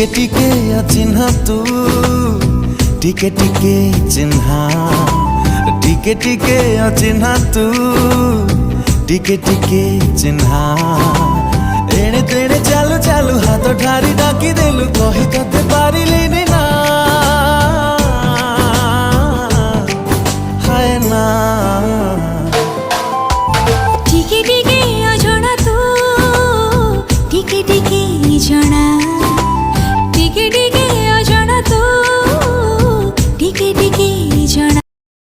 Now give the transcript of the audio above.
टिके टिके अचिन्हा तू टिके टिके चिन्हा टिके टिके अचिन्हा तू टिके टिके चिन्हा एणे तेणे चालू चालू हाथ ठारी डाकी देलु कही तते पारिलिनी